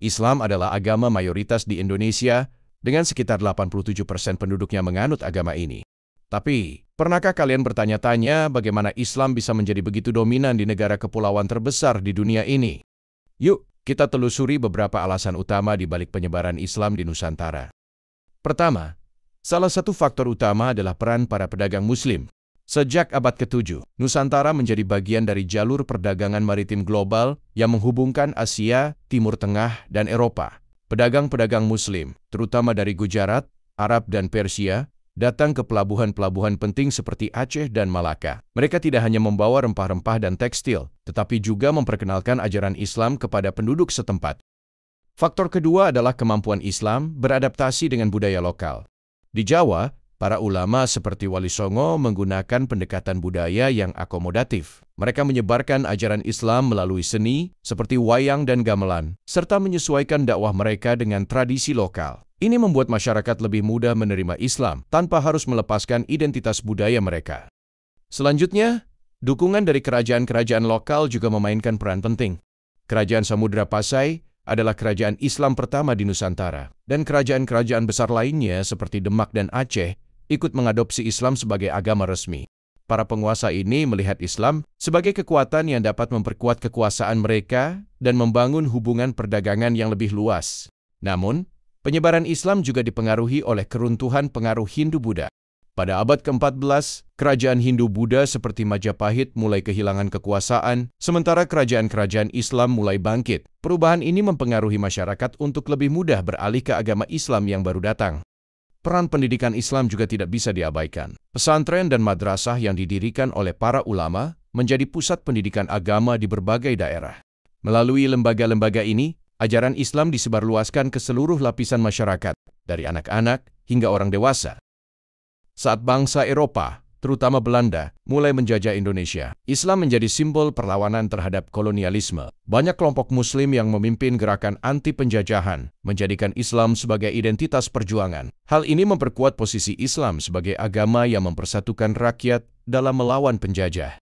Islam adalah agama mayoritas di Indonesia, dengan sekitar 87% penduduknya menganut agama ini. Tapi, pernahkah kalian bertanya-tanya bagaimana Islam bisa menjadi begitu dominan di negara kepulauan terbesar di dunia ini? Yuk, kita telusuri beberapa alasan utama di balik penyebaran Islam di Nusantara. Pertama, salah satu faktor utama adalah peran para pedagang Muslim. Sejak abad ke-7, Nusantara menjadi bagian dari jalur perdagangan maritim global yang menghubungkan Asia, Timur Tengah, dan Eropa. Pedagang-pedagang Muslim, terutama dari Gujarat, Arab, dan Persia, datang ke pelabuhan-pelabuhan penting seperti Aceh dan Malaka. Mereka tidak hanya membawa rempah-rempah dan tekstil, tetapi juga memperkenalkan ajaran Islam kepada penduduk setempat. Faktor kedua adalah kemampuan Islam beradaptasi dengan budaya lokal. Di Jawa, para ulama seperti Wali Songo menggunakan pendekatan budaya yang akomodatif. Mereka menyebarkan ajaran Islam melalui seni, seperti wayang dan gamelan, serta menyesuaikan dakwah mereka dengan tradisi lokal. Ini membuat masyarakat lebih mudah menerima Islam tanpa harus melepaskan identitas budaya mereka. Selanjutnya, dukungan dari kerajaan-kerajaan lokal juga memainkan peran penting. Kerajaan Samudra Pasai adalah kerajaan Islam pertama di Nusantara, dan kerajaan-kerajaan besar lainnya seperti Demak dan Aceh ikut mengadopsi Islam sebagai agama resmi. Para penguasa ini melihat Islam sebagai kekuatan yang dapat memperkuat kekuasaan mereka dan membangun hubungan perdagangan yang lebih luas. Namun, penyebaran Islam juga dipengaruhi oleh keruntuhan pengaruh Hindu-Buddha. Pada abad ke-14, kerajaan Hindu-Buddha seperti Majapahit mulai kehilangan kekuasaan, sementara kerajaan-kerajaan Islam mulai bangkit. Perubahan ini mempengaruhi masyarakat untuk lebih mudah beralih ke agama Islam yang baru datang. Peran pendidikan Islam juga tidak bisa diabaikan. Pesantren dan madrasah yang didirikan oleh para ulama menjadi pusat pendidikan agama di berbagai daerah. Melalui lembaga-lembaga ini, ajaran Islam disebarluaskan ke seluruh lapisan masyarakat, dari anak-anak hingga orang dewasa. Saat bangsa Eropa, terutama Belanda, mulai menjajah Indonesia, Islam menjadi simbol perlawanan terhadap kolonialisme. Banyak kelompok Muslim yang memimpin gerakan anti-penjajahan menjadikan Islam sebagai identitas perjuangan. Hal ini memperkuat posisi Islam sebagai agama yang mempersatukan rakyat dalam melawan penjajah.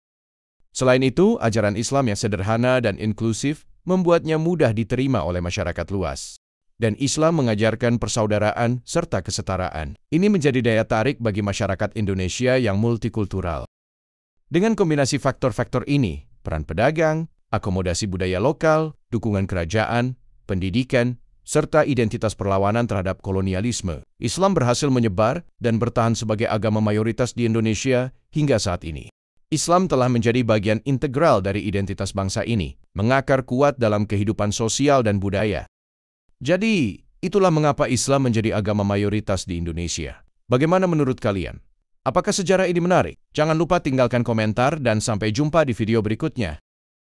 Selain itu, ajaran Islam yang sederhana dan inklusif membuatnya mudah diterima oleh masyarakat luas. Dan Islam mengajarkan persaudaraan serta kesetaraan. Ini menjadi daya tarik bagi masyarakat Indonesia yang multikultural. Dengan kombinasi faktor-faktor ini, peran pedagang, akomodasi budaya lokal, dukungan kerajaan, pendidikan, serta identitas perlawanan terhadap kolonialisme, Islam berhasil menyebar dan bertahan sebagai agama mayoritas di Indonesia hingga saat ini. Islam telah menjadi bagian integral dari identitas bangsa ini, mengakar kuat dalam kehidupan sosial dan budaya. Jadi, itulah mengapa Islam menjadi agama mayoritas di Indonesia. Bagaimana menurut kalian? Apakah sejarah ini menarik? Jangan lupa tinggalkan komentar dan sampai jumpa di video berikutnya.